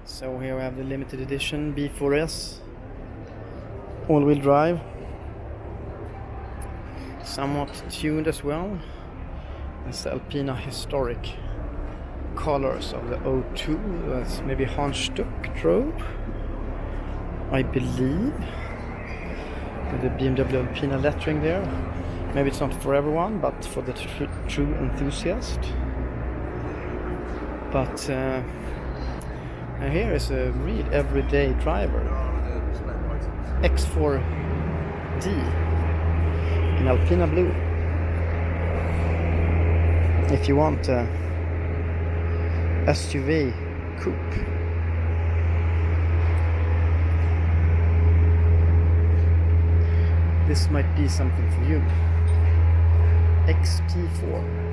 So here we have the limited edition B4S all-wheel drive, somewhat tuned as well. It's the Alpina historic colors of the O2. That's maybe Hans Stuck drove, I believe, with the BMW Alpina lettering there. Maybe it's not for everyone, but for the true enthusiast. But here is a real everyday driver, X4D in Alpina blue. If you want a SUV coupe, this might be something for you. XD4.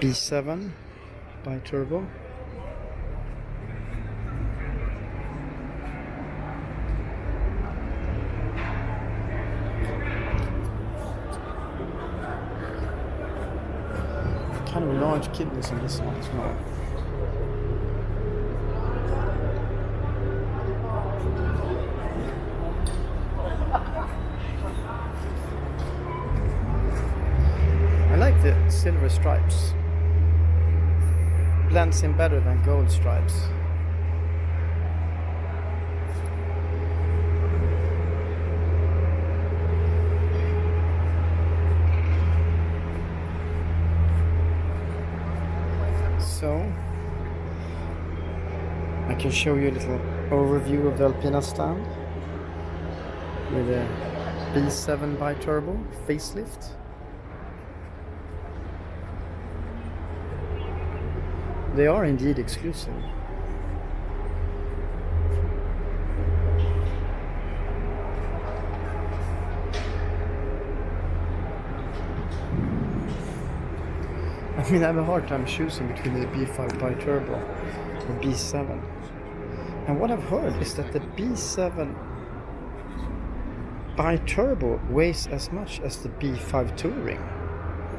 B7 Biturbo. Kind of large kidneys in this one as well. I like the silver stripes. Blends in better than gold stripes. So I can show you a little overview of the Alpina stand with a B7 Biturbo facelift. They are indeed exclusive. I mean, I have a hard time choosing between the B5 Biturbo or B7. And what I've heard is that the B7 Biturbo weighs as much as the B5 Touring.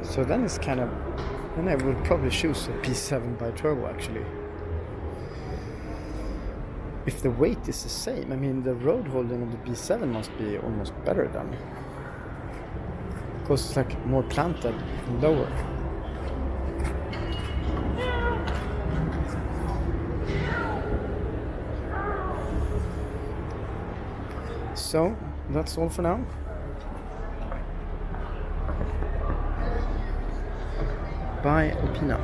So then it's kind of... And I would probably choose a B7 Biturbo actually. If the weight is the same, I mean the road holding of the B7 must be almost better then. Because it's like more planted and lower. So that's all for now. By Alpina.